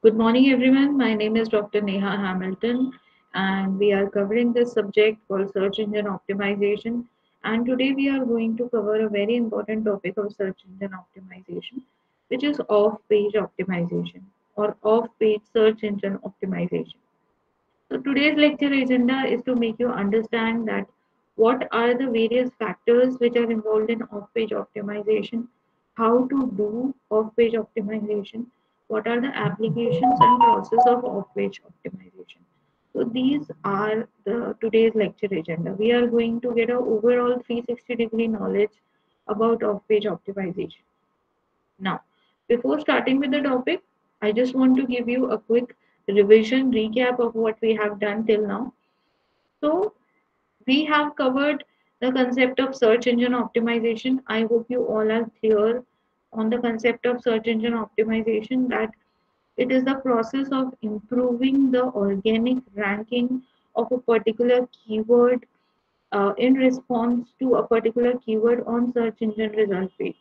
Good morning, everyone. My name is Dr. Neha Hamilton, and we are covering this subject called search engine optimization. And today we are going to cover a very important topic of search engine optimization, which is off page optimization or off page search engine optimization. So today's lecture agenda is to make you understand that what are the various factors which are involved in off-page optimization, how to do off-page optimization, what are the applications and process of off-page optimization. So these are the today's lecture agenda. We are going to get an overall 360-degree knowledge about off-page optimization. Now, before starting with the topic, I just want to give you a quick revision recap of what we have done till now. So, we have covered the concept of search engine optimization. I hope you all are clear on the concept of search engine optimization, that it is the process of improving the organic ranking of a particular keyword in response to a particular keyword on search engine result page.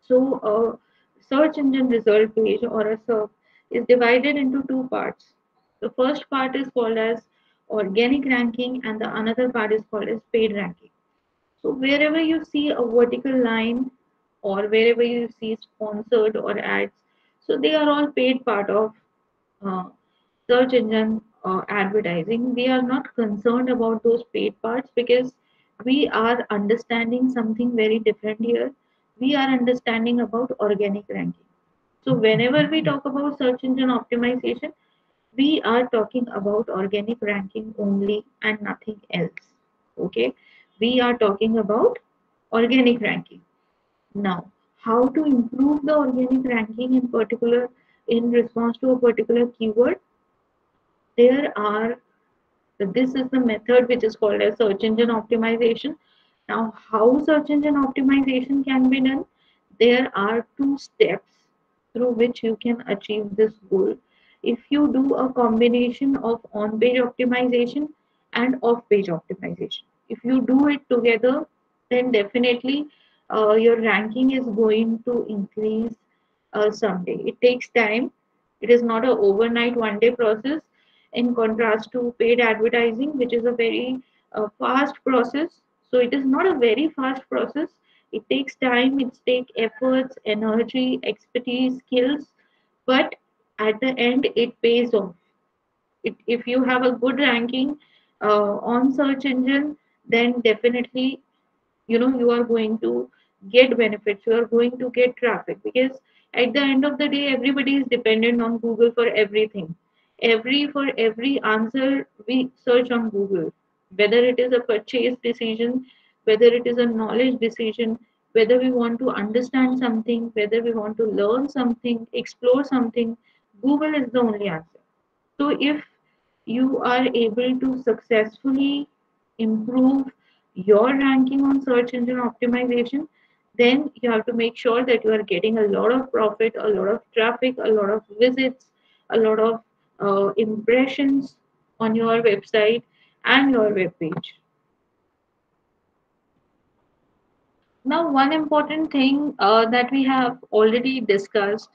So, a search engine result page or a SERP is divided into two parts. The first part is called as organic ranking, and the another part is called as paid ranking. So, wherever you see a vertical line or wherever you see sponsored or ads, so they are all paid part of uh, search engine advertising. We are not concerned about those paid parts because we are understanding something very different here. We are understanding about organic ranking. So whenever we talk about search engine optimization, we are talking about organic ranking only and nothing else. Okay, we are talking about organic ranking. Now, how to improve the organic ranking in particular in response to a particular keyword? There are This is the method which is called as search engine optimization. Now, how search engine optimization can be done? There are two steps through which you can achieve this goal. If you do a combination of on page optimization and off page optimization, if you do it together, then definitely your ranking is going to increase someday. It takes time. It is not a overnight one day process, in contrast to paid advertising, which is a very fast process. So it is not a very fast process. It takes time, it takes efforts, energy, expertise, skills, but at the end it pays off. If you have a good ranking on search engine, then definitely you are going to get benefits, you are going to get traffic, because at the end of the day everybody is dependent on Google for everything. For every answer we search on Google, whether it is a purchase decision, whether it is a knowledge decision, whether we want to understand something, whether we want to learn something, explore something, Google is the only answer. So if you are able to successfully improve your ranking on search engine optimization, then you have to make sure that you are getting a lot of profit, a lot of traffic, a lot of visits, a lot of impressions on your website and your web page. Now, one important thing that we have already discussed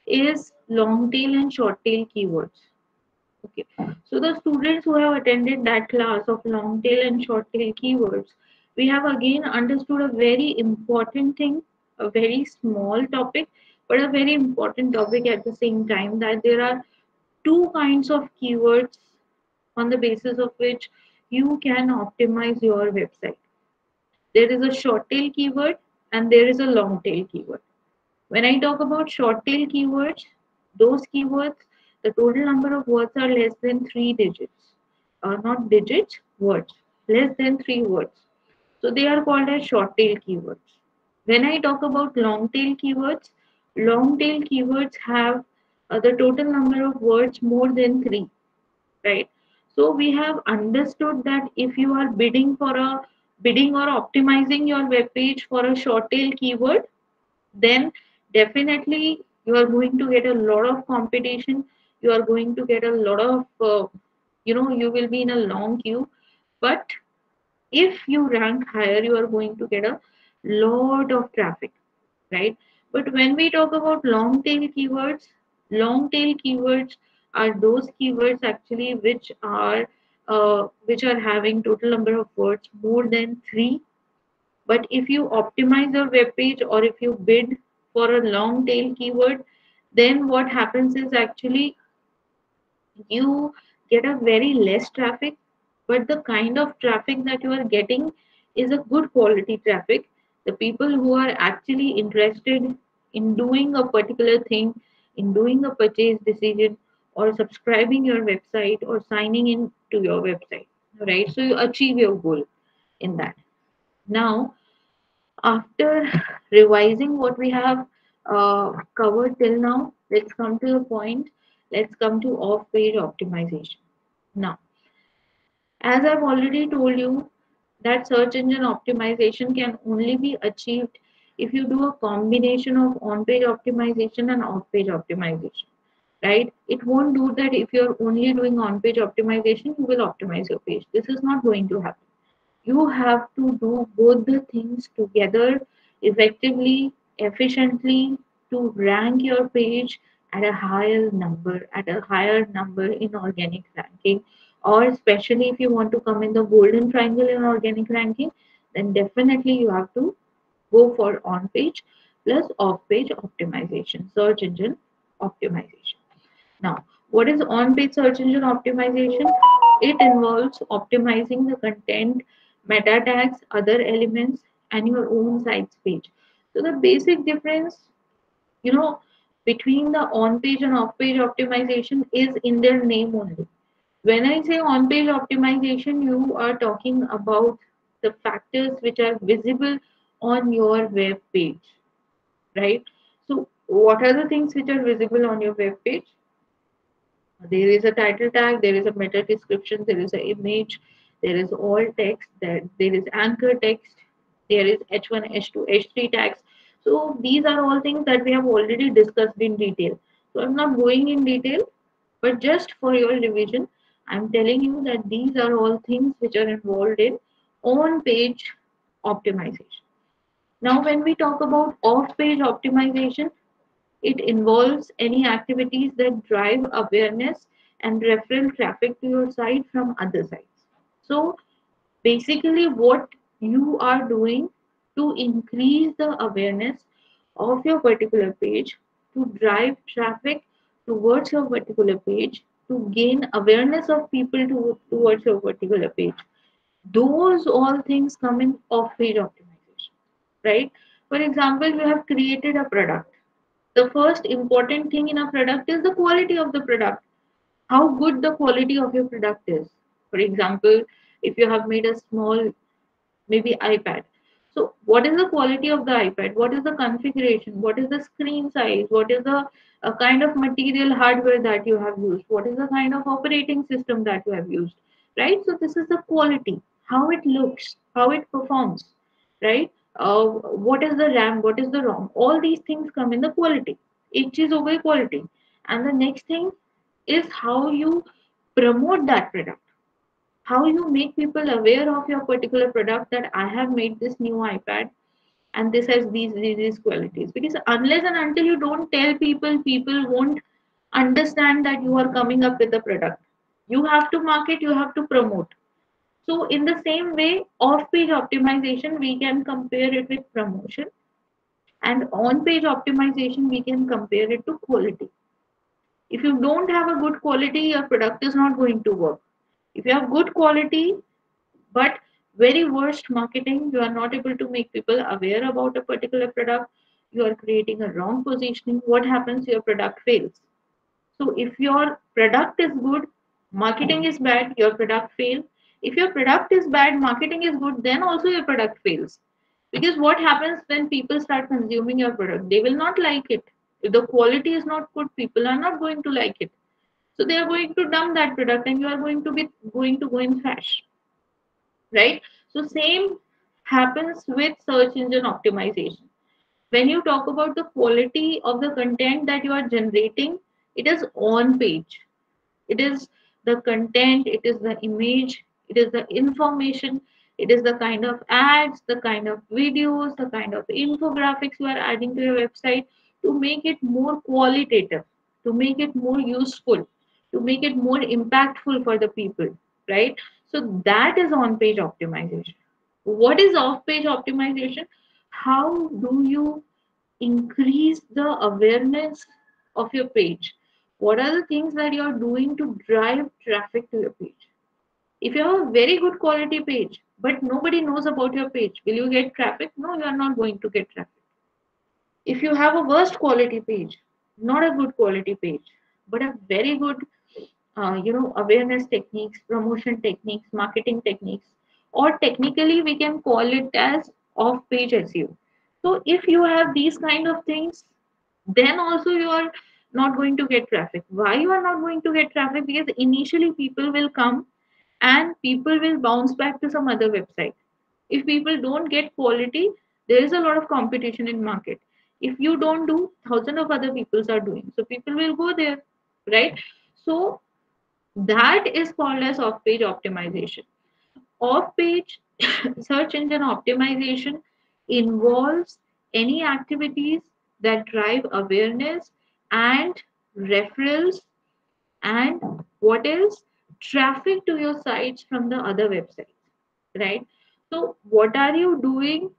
is long tail and short tail keywords. Okay, so the students who have attended that class of long tail and short tail keywords, we have again understood a very important thing, a very small topic, but a very important topic at the same time, that there are two kinds of keywords on the basis of which you can optimize your website. There is a short tail keyword and there is a long tail keyword. When I talk about short tail keywords, those keywords, the total number of words are less than three digits. Not digits, words. Less than three words. So they are called as short tail keywords. When I talk about long tail keywords have the total number of words more than three, right? So we have understood that if you are bidding or optimizing your web page for a short tail keyword, then definitely you are going to get a lot of competition. You are going to get a lot of you will be in a long queue. But if you rank higher, you are going to get a lot of traffic, right? But when we talk about long tail keywords, Long tail keywords are those keywords actually which are having total number of words more than three. But if you optimize your web page or if you bid for a long tail keyword, then what happens is actually you get a very less traffic, but the kind of traffic that you are getting is a good quality traffic. The people who are actually interested in doing a particular thing, in doing a purchase decision, or subscribing your website or signing in to your website, right? So you achieve your goal in that. Now, after revising what we have covered till now, let's come to the point. Let's come to off-page optimization. Now, as I've already told you, that search engine optimization can only be achieved if you do a combination of on-page optimization and off-page optimization, right? It won't do that if you're only doing on-page optimization, you will optimize your page. This is not going to happen. You have to do both the things together effectively, efficiently to rank your page at a higher number in organic ranking, or especially if you want to come in the golden triangle in organic ranking, then definitely you have to go for on page plus off page optimization, search engine optimization. Now, what is on-page search engine optimization? It involves optimizing the content, meta tags, other elements, and your own site's page. So the basic difference, you know, between the on-page and off-page optimization is in their name only. When I say on-page optimization, you are talking about the factors which are visible on your web page, right? So, what are the things which are visible on your web page? There is a title tag, there is a meta description, there is an image, there is all text, there is anchor text, there is H1, H2, H3 tags. So these are all things that we have already discussed in detail. So I'm not going in detail, but just for your revision, I'm telling you that these are all things which are involved in on-page optimization. Now, when we talk about off-page optimization, it involves any activities that drive awareness and referral traffic to your site from other sites. So basically, what you are doing to increase the awareness of your particular page, to drive traffic towards your particular page, to gain awareness of people towards your particular page. Those all things come in off page optimization, right? For example, you have created a product. The first important thing in a product is the quality of the product, how good the quality of your product is. For example, if you have made a small, maybe iPad, so what is the quality of the iPad, what is the configuration, what is the screen size, what is the kind of material hardware that you have used, what is the kind of operating system that you have used, right? So this is the quality, how it looks, how it performs, right? What is the RAM, what is the ROM, all these things come in the quality. Each is over quality. And the next thing is how you promote that product, how you make people aware of your particular product, that I have made this new iPad and this has these qualities. Because unless and until you don't tell people, people won't understand that you are coming up with a product. You have to market, you have to promote. So in the same way, off page optimization, we can compare it with promotion, and on page optimization, we can compare it to quality. If you don't have a good quality, your product is not going to work. If you have good quality but very worst marketing, you are not able to make people aware about a particular product, you are creating a wrong positioning. What happens? Your product fails. So if your product is good, marketing is bad, your product fails. If your product is bad, marketing is good, then also your product fails. Because what happens when people start consuming your product? They will not like it. If the quality is not good, people are not going to like it. So they are going to dump that product and you are going to go in trash, right? So same happens with search engine optimization. When you talk about the quality of the content that you are generating, it is on page. It is the content, it is the image, it is the information, it is the kind of ads, the kind of videos, the kind of infographics you are adding to your website to make it more qualitative, to make it more useful, to make it more impactful for the people, right? So that is on page optimization. What is off page optimization? How do you increase the awareness of your page? What are the things that you're doing to drive traffic to your page? If you have a very good quality page, but nobody knows about your page, will you get traffic? No, you are not going to get traffic. If you have a worst quality page, not a good quality page, but a very good, awareness techniques, promotion techniques, marketing techniques, or technically we can call it as off-page SEO. So if you have these kind of things, then also you are not going to get traffic. Why you are not going to get traffic? Because initially people will come and people will bounce back to some other website. If people don't get quality, there is a lot of competition in market. If you don't do, thousands of other people are doing, so people will go there, right? So that is called as off page optimization. Off page search engine optimization involves any activities that drive awareness and referrals, and what else, traffic to your sites from the other websites, right? So what are you doing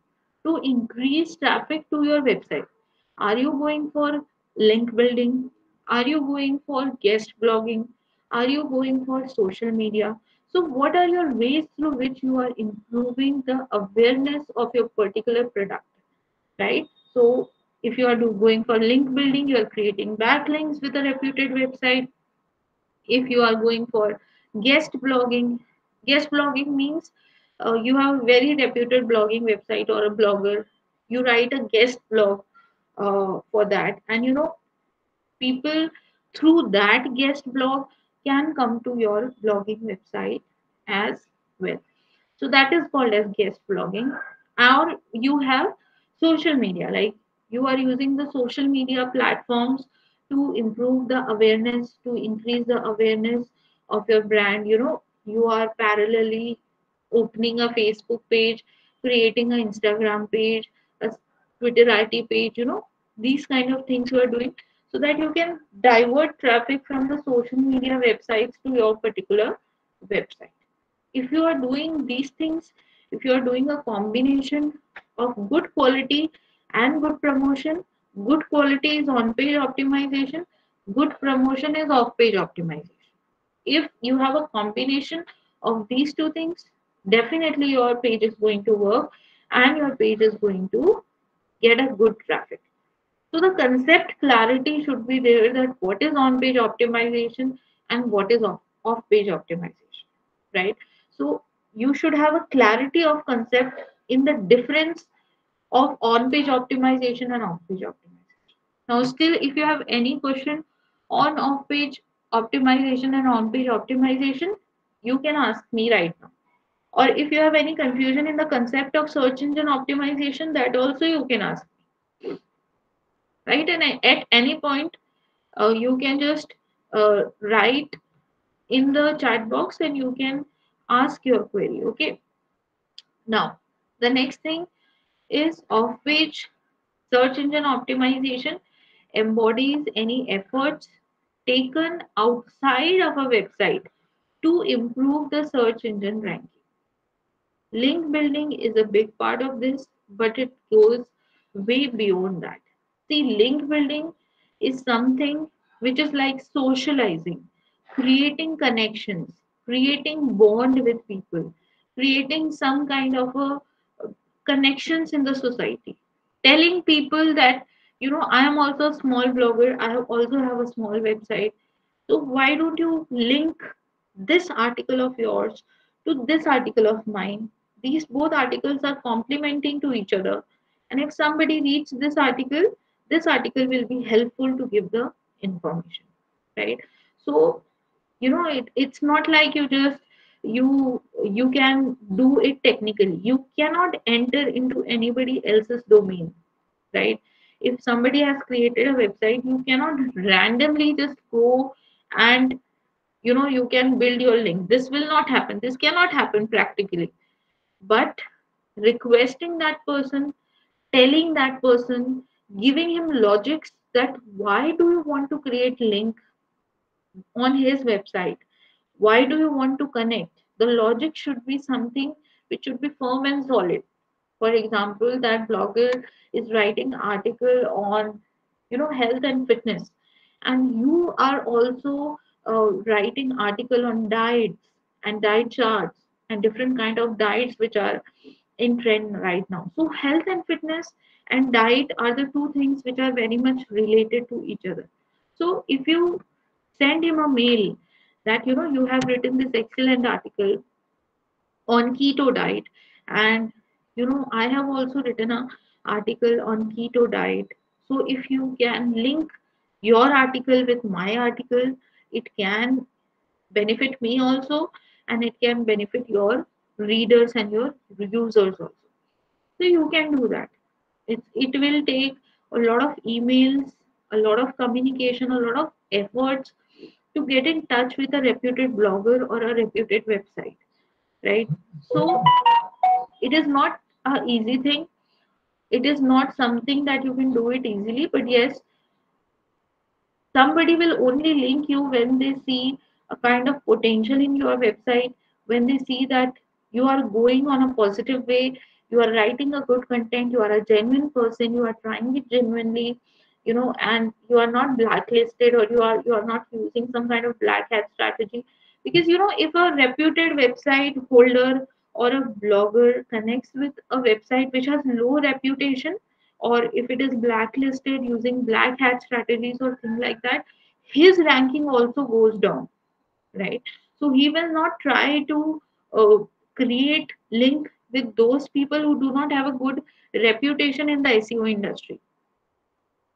to increase traffic to your website? Are you going for link building? Are you going for guest blogging? Are you going for social media? So what are your ways through which you are improving the awareness of your particular product, right? So if you are going for link building, you are creating backlinks with a reputed website. If you are going for guest blogging, guest blogging means you have a very reputed blogging website or a blogger, you write a guest blog for that, and people through that guest blog can come to your blogging website as well. So that is called as guest blogging. Or you have social media, like you are using the social media platforms to improve the awareness, to increase the awareness of your brand. You are parallelly opening a Facebook page, creating an Instagram page, a Twitter IT page, these kind of things you are doing so that you can divert traffic from the social media websites to your particular website. If you are doing these things, if you are doing a combination of good quality and good promotion, good quality is on page optimization, good promotion is off page optimization. If you have a combination of these two things, definitely your page is going to work and your page is going to get a good traffic. So the concept clarity should be there, that what is on page optimization and what is off page optimization, right? So you should have a clarity of concept in the difference of on page optimization and off page optimization. Now, still, if you have any question on off page optimization and on page optimization, you can ask me right now. Or if you have any confusion in the concept of search engine optimization, that also you can ask, right? And at any point, you can just write in the chat box and you can ask your query. Okay. Now, the next thing is off page search engine optimization embodies any efforts taken outside of a website to improve the search engine ranking. Link building is a big part of this, but it goes way beyond that. See, link building is something which is like socializing, creating connections, creating bond with people, creating some kind of a connections in the society, telling people that I am also a small blogger, I also have a small website, so why don't you link this article of yours to this article of mine? These both articles are complementing to each other. And if somebody reads this article will be helpful to give the information. Right? So, it's not like you can do it technically. You cannot enter into anybody else's domain, right? If somebody has created a website, you cannot randomly just go and you can build your link. This will not happen, this cannot happen practically. But requesting that person, telling that person, giving him logics that why do you want to create link on his website? Why do you want to connect? The logic should be something which should be firm and solid. For example, that blogger is writing article on, health and fitness, and you are also writing article on diets and diet charts and different kind of diets which are in trend right now. So health and fitness and diet are the two things which are very much related to each other. So if you send him a mail that you have written this excellent article on keto diet, and I have also written a article on keto diet. So if you can link your article with my article, it can benefit me also, and it can benefit your readers and your users also. So you can do that. It will take a lot of emails, a lot of communication, a lot of efforts to get in touch with a reputed blogger or a reputed website, right? So it is not a easy thing. It is not something that you can do it easily, but yes, somebody will only link you when they see a kind of potential in your website, when they see that you are going on a positive way, you are writing a good content, you are a genuine person, you are trying it genuinely, and you are not blacklisted, or you are not using some kind of black hat strategy. Because if a reputed website holder or a blogger connects with a website which has low reputation, or if it is blacklisted using black hat strategies or things like that, his ranking also goes down, right? So he will not try to uh, create link with those people who do not have a good reputation in the SEO industry.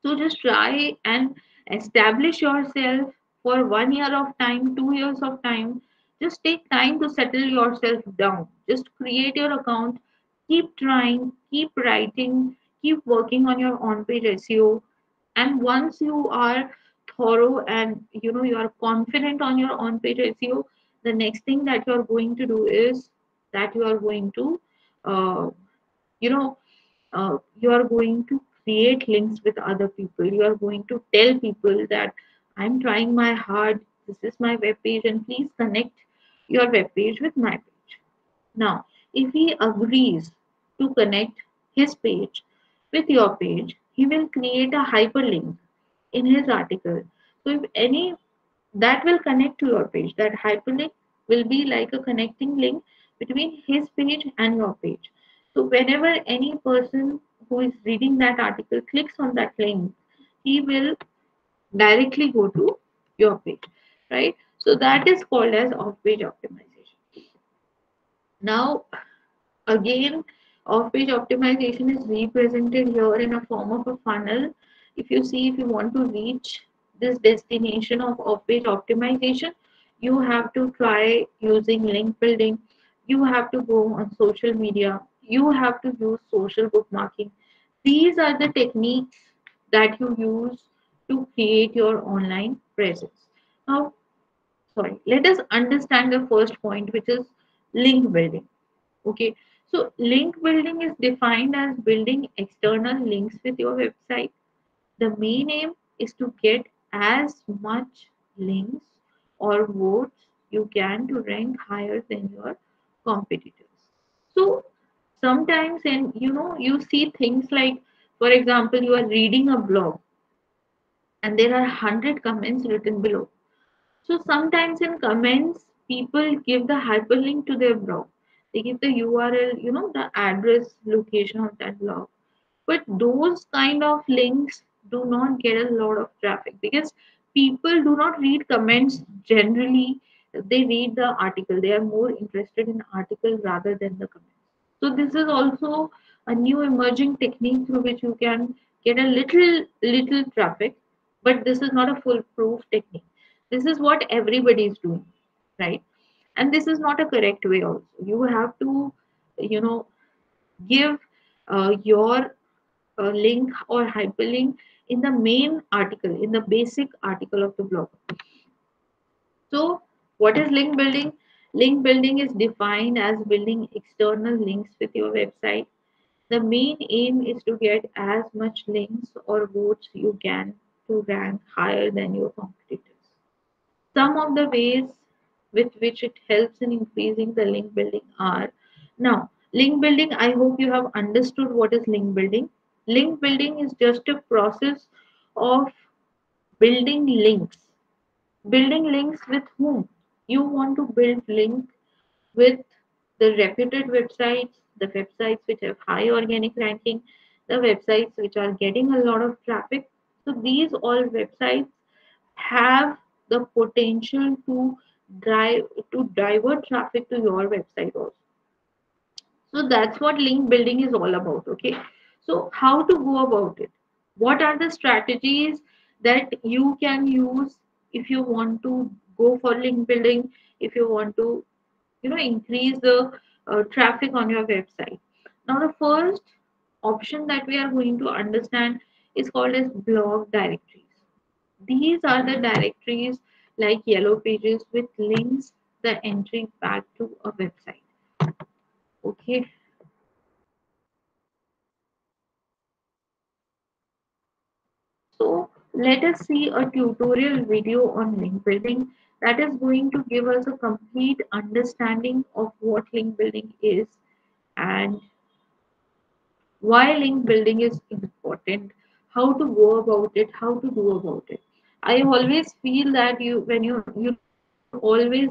So just try and establish yourself for 1 year of time, 2 years of time. Just take time to settle yourself down. Just create your account, keep trying, keep writing, keep working on your on page SEO. And once you are thorough and you are confident on your on page SEO, the next thing that you are going to do is that you are going to uh, you know you are going to create links with other people. You are going to tell people that I'm trying my hard, this is my web page, and please connect your web page with my page. Now if he agrees to connect his page with your page, he will create a hyperlink in his article. So if any that will connect to your page, that hyperlink will be like a connecting link between his page and your page. So whenever any person who is reading that article clicks on that link, he will directly go to your page, right? So that is called as off page optimization. Now again, off-page optimization is represented here in a form of a funnel. If you see, if you want to reach this destination of off-page optimization, you have to try using link building. You have to go on social media. You have to use social bookmarking. These are the techniques that you use to create your online presence. Now, sorry, let us understand the first point, which is link building. Okay, so link building is defined as building external links with your website. The main aim is to get as much links or votes you can to rank higher than your competitors. So sometimes, and you see things like, for example, you are reading a blog and there are 100 comments written below. So sometimes in comments, people give the hyperlink to their blog. They give the URL, the address, location of that blog. But those kind of links do not get a lot of traffic because people do not read comments generally. They read the article. They are more interested in article rather than the comments. So this is also a new emerging technique through which you can get a little traffic, but this is not a foolproof technique. This is what everybody is doing, right? And this is not a correct way also. You have to, you know, give your link or hyperlink in the main article, in the basic article of the blog. So, what is link building? Link building is defined as building external links with your website. The main aim is to get as much links or votes you can to rank higher than your competitors. Some of the ways with which it helps in increasing the link building are, now, link building, I hope you have understood what is link building. Link building is just a process of building links. Building links with whom? You want to build link with the reputed websites, the websites which have high organic ranking, the websites which are getting a lot of traffic. So these all websites have the potential to drive to divert traffic to your website also. So that's what link building is all about. Okay. So how to go about it? What are the strategies that you can use if you want to go for link building, if you want to increase the traffic on your website? Now the first option that we are going to understand is called as blog directories. These are the directories like yellow pages with links the entry back to a website. Okay. So let us see a tutorial video on link building that is going to give us a complete understanding of what link building is and why link building is important, how to go about it, how to do about it. I always feel that you always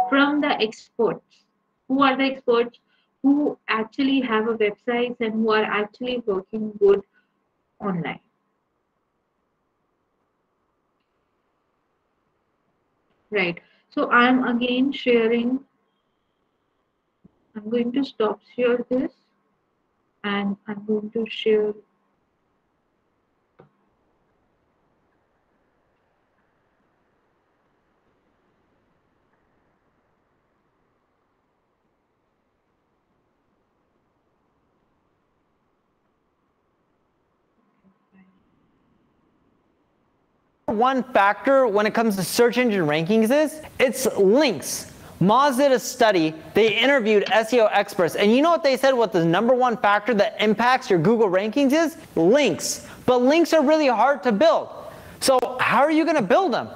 from the experts. Who are the experts? Who actually have a website and who are actually working good online. Right. So I'm again sharing. I'm going to stop share this and I'm going to share. One factor when it comes to search engine rankings is it's links. Moz did a study, they interviewed SEO experts, and you know what they said what the #1 factor that impacts your Google rankings is? Links. But links are really hard to build. So how are you going to build them?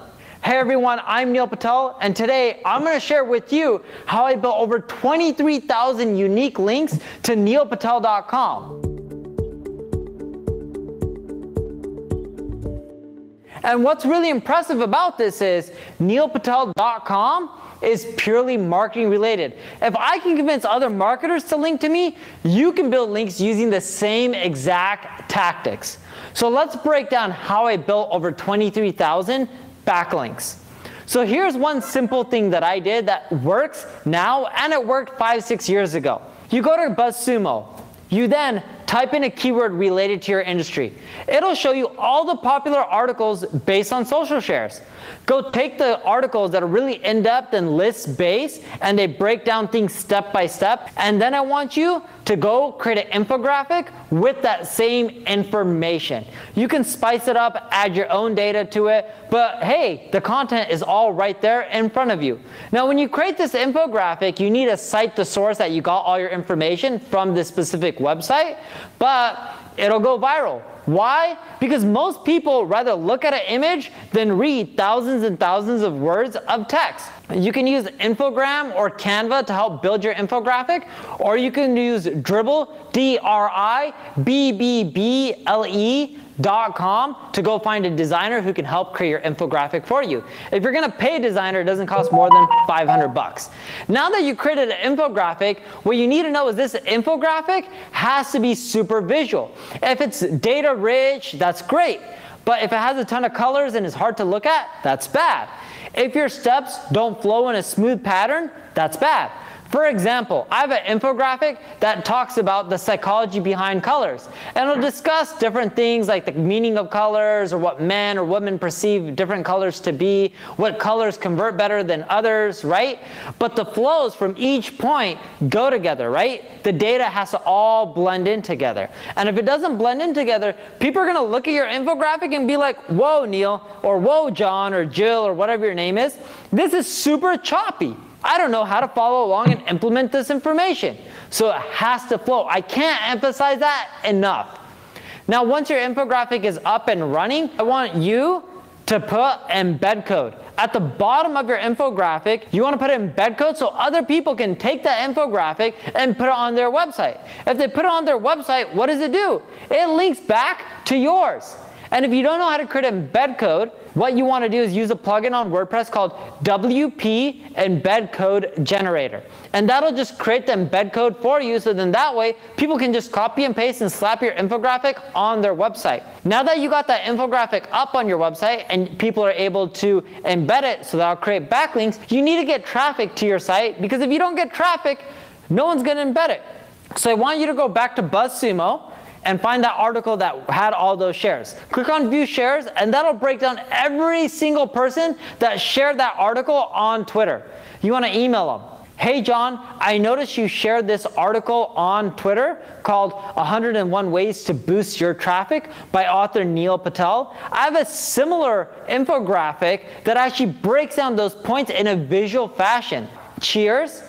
Hey everyone, I'm Neil Patel, and today I'm going to share with you how I built over 23,000 unique links to neilpatel.com. And what's really impressive about this is neilpatel.com is purely marketing related. If I can convince other marketers to link to me, you can build links using the same exact tactics. So let's break down how I built over 23,000 backlinks. So here's one simple thing that I did that works now, and it worked 5-6 years ago. You go to BuzzSumo. You then type in a keyword related to your industry. It'll show you all the popular articles based on social shares. Go take the articles that are really in-depth and list-based, and they break down things step by step. And then I want you to go create an infographic with that same information. You can spice it up, add your own data to it, but hey, the content is all right there in front of you. Now, when you create this infographic, you need to cite the source that you got all your information from this specific website, but it'll go viral. Why? Because most people rather look at an image than read thousands and thousands of words of text. You can use Infogram or Canva to help build your infographic, or you can use Dribbble, DRIBBBLE.com to go find a designer who can help create your infographic for you. If you're going to pay a designer, it doesn't cost more than $500. Now that you created an infographic, what you need to know is this infographic has to be super visual. If it's data rich, that's great. But if it has a ton of colors and is hard to look at, that's bad. If your steps don't flow in a smooth pattern, that's bad. For example, I have an infographic that talks about the psychology behind colors. And it'll discuss different things like the meaning of colors, or what men or women perceive different colors to be, what colors convert better than others, right? But the flows from each point go together, right? The data has to all blend in together. And if it doesn't blend in together, people are going to look at your infographic and be like, whoa, Neil, or whoa, John, or Jill, or whatever your name is. This is super choppy. I don't know how to follow along and implement this information. So it has to flow. I can't emphasize that enough. Now, once your infographic is up and running, I want you to put embed code. At the bottom of your infographic, you want to put embed code so other people can take that infographic and put it on their website. If they put it on their website, what does it do? It links back to yours. And if you don't know how to create embed code, what you want to do is use a plugin on WordPress called WP Embed Code Generator. And that'll just create the embed code for you, so then that way people can just copy and paste and slap your infographic on their website. Now that you got that infographic up on your website and people are able to embed it so that'll create backlinks, you need to get traffic to your site, because if you don't get traffic, no one's going to embed it. So I want you to go back to BuzzSumo and find that article that had all those shares. Click on view shares, and that'll break down every single person that shared that article on Twitter. You want to email them. Hey John, I noticed you shared this article on Twitter called 101 Ways to Boost Your Traffic by author Neil Patel. I have a similar infographic that actually breaks down those points in a visual fashion. Cheers,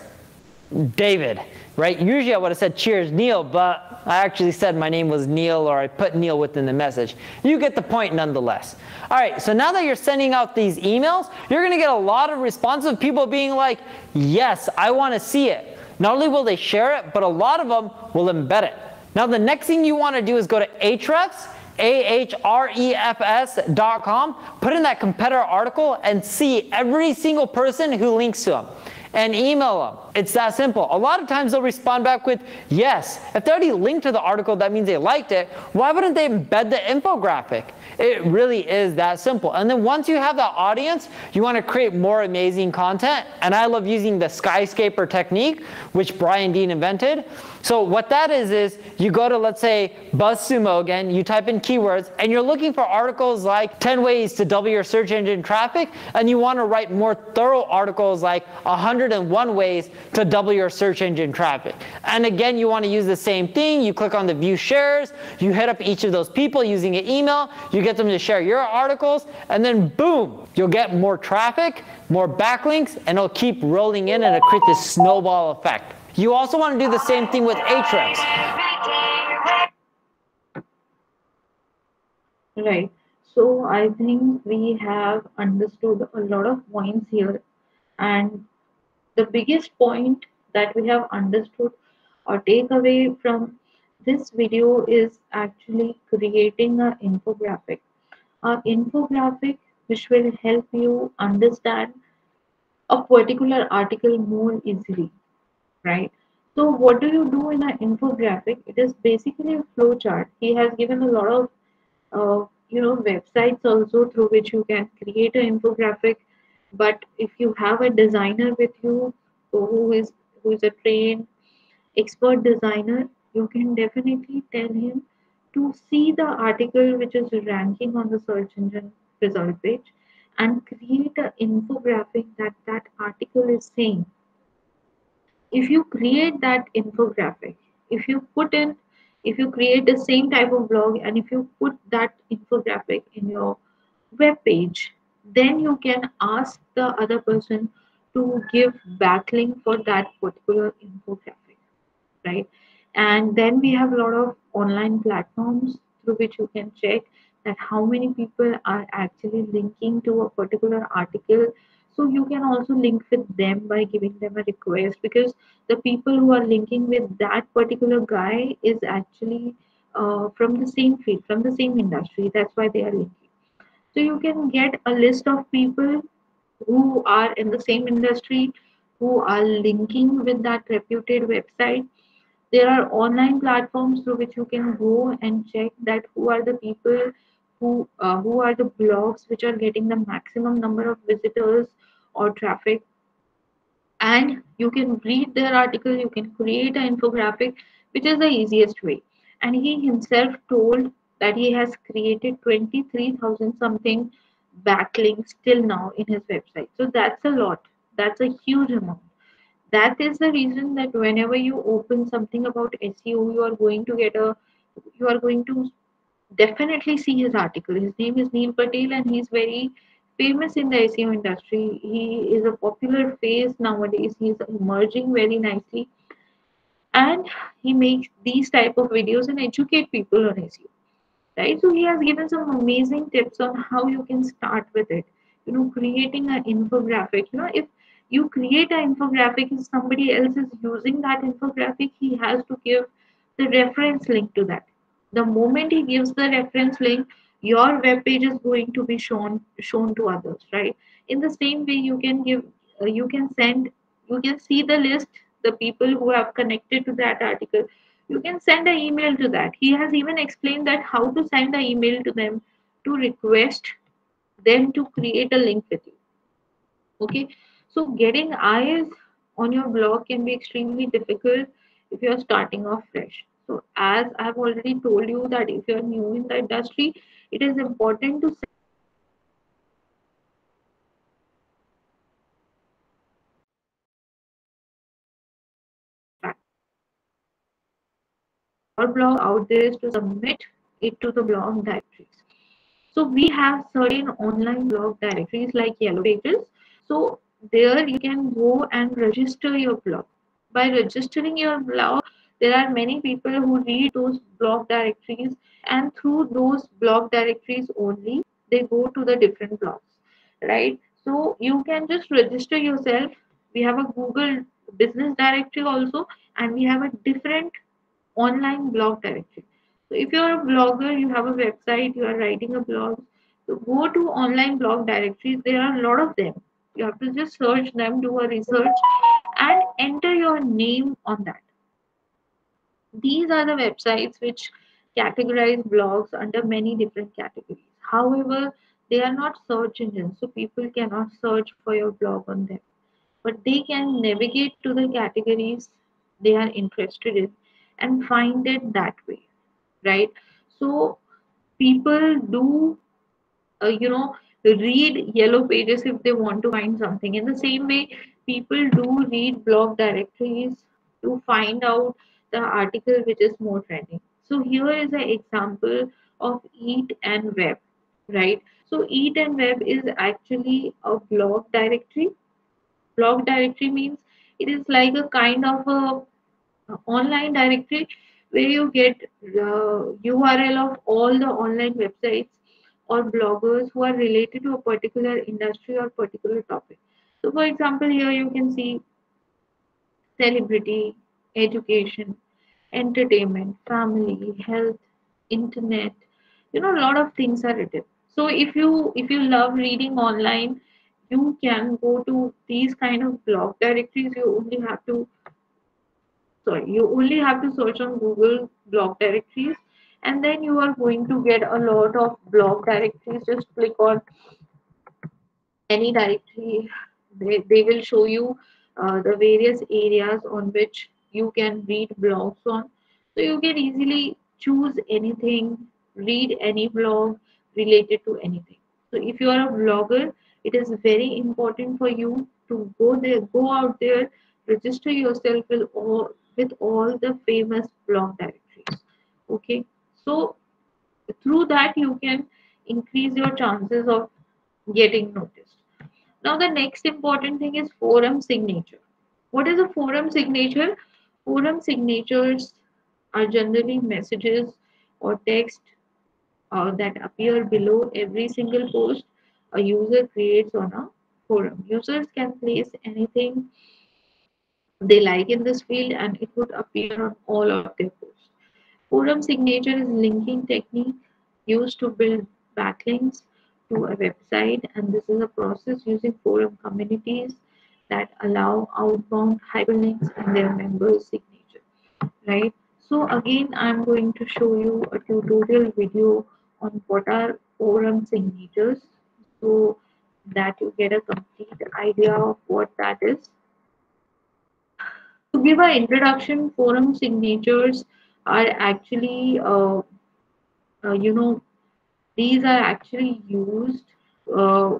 David. Right? Usually I would have said cheers, Neil, but I actually said my name was Neil, or I put Neil within the message. You get the point nonetheless. All right, so now that you're sending out these emails, you're going to get a lot of responses of people being like, yes, I want to see it. Not only will they share it, but a lot of them will embed it. Now the next thing you want to do is go to Ahrefs, ahrefs.com, put in that competitor article and see every single person who links to them, and email them. It's that simple. A lot of times they'll respond back with yes. If they already linked to the article, that means they liked it. Why wouldn't they embed the infographic? It really is that simple. And then once you have that audience, you want to create more amazing content. And I love using the Skyscraper Technique, which Brian Dean invented. So what that is you go to, let's say, BuzzSumo again, you type in keywords, and you're looking for articles like 10 ways to double your search engine traffic, and you want to write more thorough articles like 101 ways to double your search engine traffic. And again, you want to use the same thing. You click on the view shares, you hit up each of those people using an email, you get them to share your articles, and then boom, you'll get more traffic, more backlinks, and it'll keep rolling in, and it'll create this snowball effect. You also want to do the same thing with Ahrefs. Right. So I think we have understood a lot of points here, and the biggest point that we have understood or take away from this video is actually creating an infographic. An infographic which will help you understand a particular article more easily, right? So what do you do in an infographic? It is basically a flow chart. He has given a lot of websites also through which you can create an infographic. But if you have a designer with you who is a trained expert designer, you can definitely tell him to see the article which is ranking on the search engine result page and create an infographic that that article is saying. If you create that infographic, if you put in, if you create the same type of blog and if you put that infographic in your web page, then you can ask the other person to give backlink for that particular infographic, right? And then we have a lot of online platforms through which you can check that how many people are actually linking to a particular article. So you can also link with them by giving them a request, because the people who are linking with that particular guy is actually from the same field, from the same industry. That's why they are linking. So you can get a list of people who are in the same industry, who are linking with that reputed website. There are online platforms through which you can go and check that who are the people who are the blogs which are getting the maximum number of visitors or traffic, and you can read their article. You can create an infographic, which is the easiest way. And he himself told that he has created 23,000 something backlinks till now in his website. So that's a lot. That's a huge amount. That is the reason that whenever you open something about SEO, you are going to definitely see his article. His name is Neil Patel, and he's very famous in the SEO industry. He is a popular face nowadays. He's emerging very nicely, and he makes these type of videos and educate people on SEO. right? So he has given some amazing tips on how you can start with it. Creating an infographic. If you create an infographic, if somebody else is using that infographic, he has to give the reference link to that. The moment he gives the reference link, your web page is going to be shown to others, right? In the same way, you can send, you can see the list, the people who have connected to that article. You can send an email to that. He has even explained that how to send an email to them to request them to create a link with you. Okay, so getting eyes on your blog can be extremely difficult if you're starting off fresh. So, as I've already told you, that if you're new in the industry, it is important to set your blog out there is to submit it to the blog directories. So we have certain online blog directories like Yellow Pages. So there you can go and register your blog. By registering your blog, there are many people who read those blog directories, and through those blog directories only, they go to the different blogs, right? So you can just register yourself. We have a Google business directory also, and we have a different online blog directory. So if you're a blogger, you have a website, you are writing a blog, so go to online blog directories. There are a lot of them. You have to just search them, do a research, and enter your name on that. These are the websites which categorize blogs under many different categories. However, they are not search engines, so people cannot search for your blog on them, but they can navigate to the categories they are interested in and find it that way, right? So people do, read Yellow Pages if they want to find something. In the same way, people do read blog directories to find out the article which is more trending. So here is an example of Eat and Web, right? So Eat and Web is actually a blog directory. Blog directory means it is like a kind of a online directory where you get URL of all the online websites or bloggers who are related to a particular industry or particular topic. So, for example, here you can see celebrity, education, entertainment, family, health, internet. A lot of things are written. So if you love reading online, you can go to these kind of blog directories. You only have to search on Google blog directories, and then you are going to get a lot of blog directories. Just click on any directory. They will show you the various areas on which you can read blogs on. So you can easily choose anything, read any blog related to anything. So if you are a blogger, it is very important for you to go out there, register yourself with all the famous blog directories. Okay, so through that you can increase your chances of getting noticed. Now, the next important thing is forum signature. What is a forum signature? Forum signatures are generally messages or text that appear below every single post a user creates on a forum. Users can place anything they like in this field and it would appear on all of their posts. Forum signature is linking technique used to build backlinks to a website, and this is a process using forum communities that allow outbound hyperlinks in their members' signature, right? So again, I'm going to show you a tutorial video on what are forum signatures, so that you get a complete idea of what that is. To give an introduction, forum signatures are actually, you know, these are actually used uh,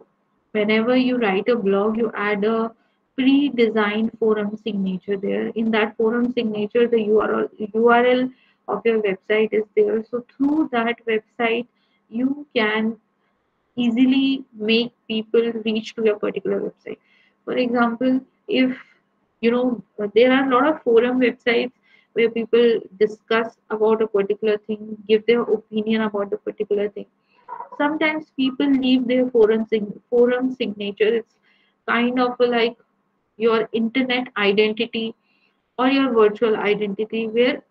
whenever you write a blog, you add a pre-designed forum signature there. In that forum signature, the URL of your website is there. So through that website, you can easily make people reach to your particular website. For example, if there are a lot of forum websites where people discuss about a particular thing, give their opinion about the particular thing. Sometimes people leave their forum signature. It's kind of like your internet identity or your virtual identity, where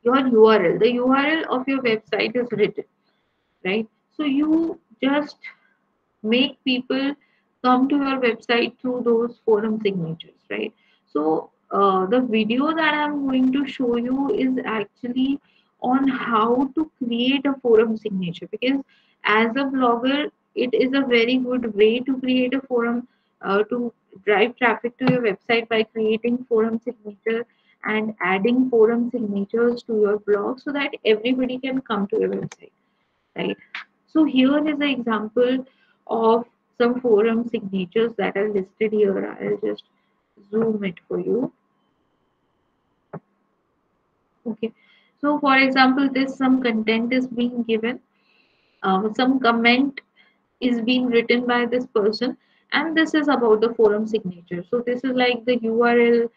your URL, the URL of your website is written, right? So you just make people come to your website through those forum signatures, right? So the video that I'm going to show you is actually on how to create a forum signature, because as a blogger it is a very good way to create a forum, to drive traffic to your website by creating forum signature and adding forum signatures to your blog so that everybody can come to your website, right? So here is an example of some forum signatures that are listed here. I'll just zoom it for you. Okay. So for example, this some content is being given, some comment is being written by this person, and this is about the forum signature. So this is like the URL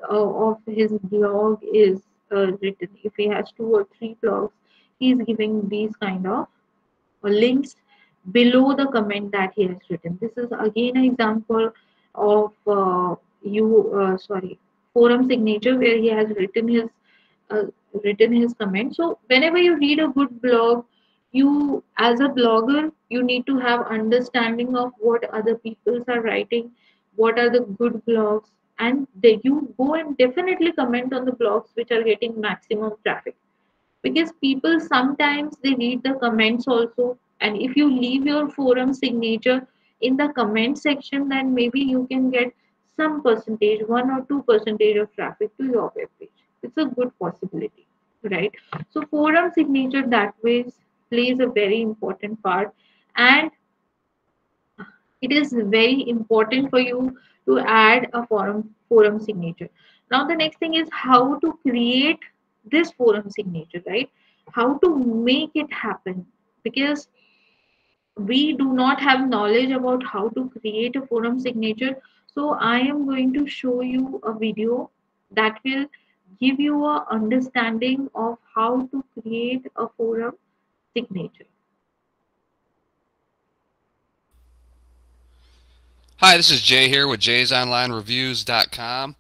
of his blog is written. If he has 2 or 3 blogs, he's giving these kind of links below the comment that he has written. This is again an example of forum signature where he has uh, written his comment. So whenever you read a good blog, you as a blogger you need to have understanding of what other peoples are writing, what are the good blogs, and you go and definitely comment on the blogs which are getting maximum traffic, because people sometimes they read the comments also, and if you leave your forum signature in the comment section, then maybe you can get some percentage, 1 or 2% of traffic to your web page. It's a good possibility, right? So forum signature that way plays a very important part, and it is very important for you to add a forum signature. Now the next thing is how to create this forum signature, right? How to make it happen, because we do not have knowledge about how to create a forum signature. So I am going to show you a video that will give you a understanding of how to create a forum signature. Hi, this is Jay here with jaysonlinereviews.com.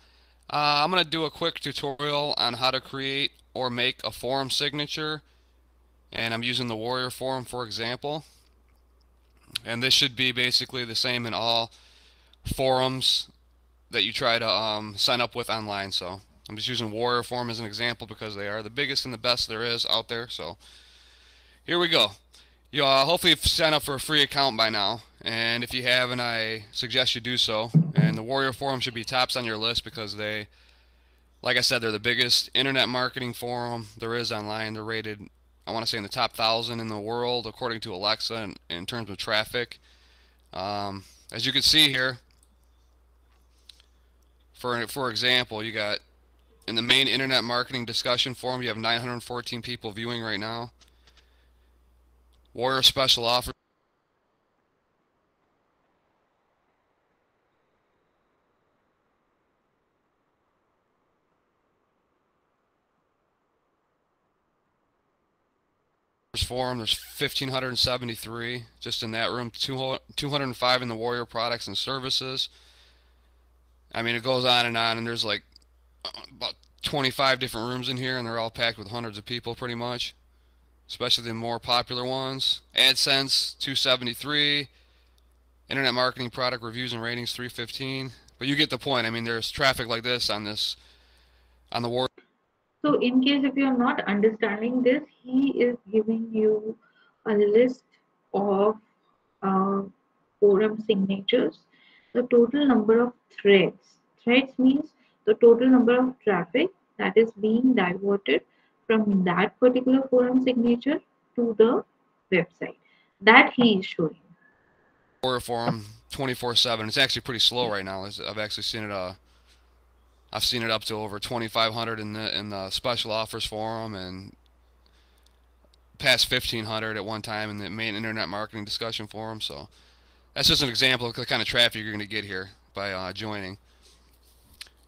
I'm going to do a quick tutorial on how to create or make a forum signature, and I'm using the Warrior forum for example. And this should be basically the same in all forums that you try to sign up with online. So I'm just using Warrior forum as an example because they are the biggest and the best there is out there. So here we go. You hopefully you've signed up for a free account by now, and if you haven't, I suggest you do so. And the Warrior forum should be tops on your list because they, like I said, they're the biggest internet marketing forum there is online. They're rated, I want to say, in the top 1,000 in the world according to Alexa in terms of traffic. As you can see here, for example, you got in the main internet marketing discussion forum, you have 914 people viewing right now. Warrior special offer forum, there's 1,573 just in that room, 205 in the Warrior products and services. I mean, it goes on, and there's like about 25 different rooms in here, and they're all packed with hundreds of people pretty much, especially the more popular ones. AdSense, 273. Internet marketing product reviews and ratings, 315. But you get the point. I mean, there's traffic like this on the Warrior. So, in case if you are not understanding this, he is giving you a list of uh, forum signatures, the total number of threads. Threads means the total number of traffic that is being diverted from that particular forum signature to the website that he is showing. Warrior forum 24/7. It's actually pretty slow right now. I've actually seen it. I've seen it up to over 2,500 in the special offers forum, and past 1,500 at one time in the main internet marketing discussion forum. So that's just an example of the kind of traffic you're going to get here by joining.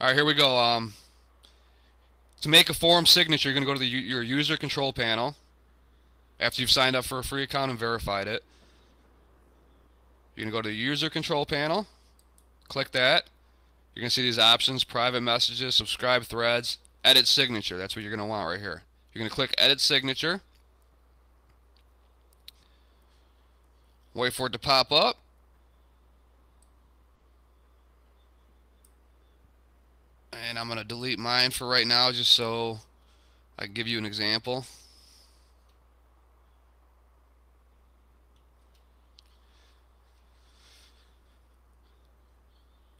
All right, here we go. To make a forum signature, you're going to go to your user control panel after you've signed up for a free account and verified it. You're going to go to the user control panel, click that. You're going to see these options: private messages, subscribe threads, edit signature. That's what you're going to want right here. You're going to click edit signature. Wait for it to pop up. And I'm going to delete mine for right now just so I can give you an example.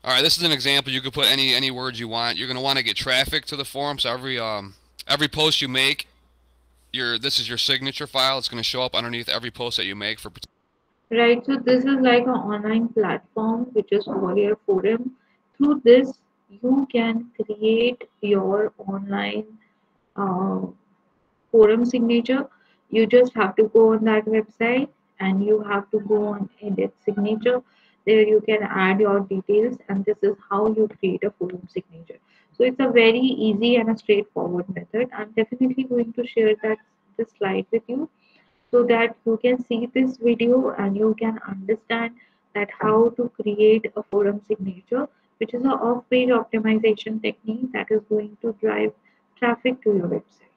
All right, this is an example. You could put any words you want. You're going to want to get traffic to the forum, so every post you make, this is your signature file. It's going to show up underneath every post that you make for. Right, so this is like an online platform which is Warrior Forum. Through this, you can create your online uh, forum signature. You just have to go on that website and you have to go on edit signature. There you can add your details, and this is how you create a forum signature. So it's a very easy and a straightforward method. I'm definitely going to share this slide with you so that you can see this video and you can understand that how to create a forum signature, which is a off-page optimization technique that is going to drive traffic to your website,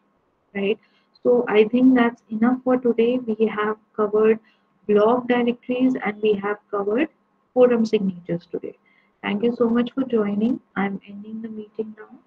right? So I think that's enough for today. We have covered blog directories and we have covered forum signatures today. Thank you so much for joining. I'm ending the meeting now.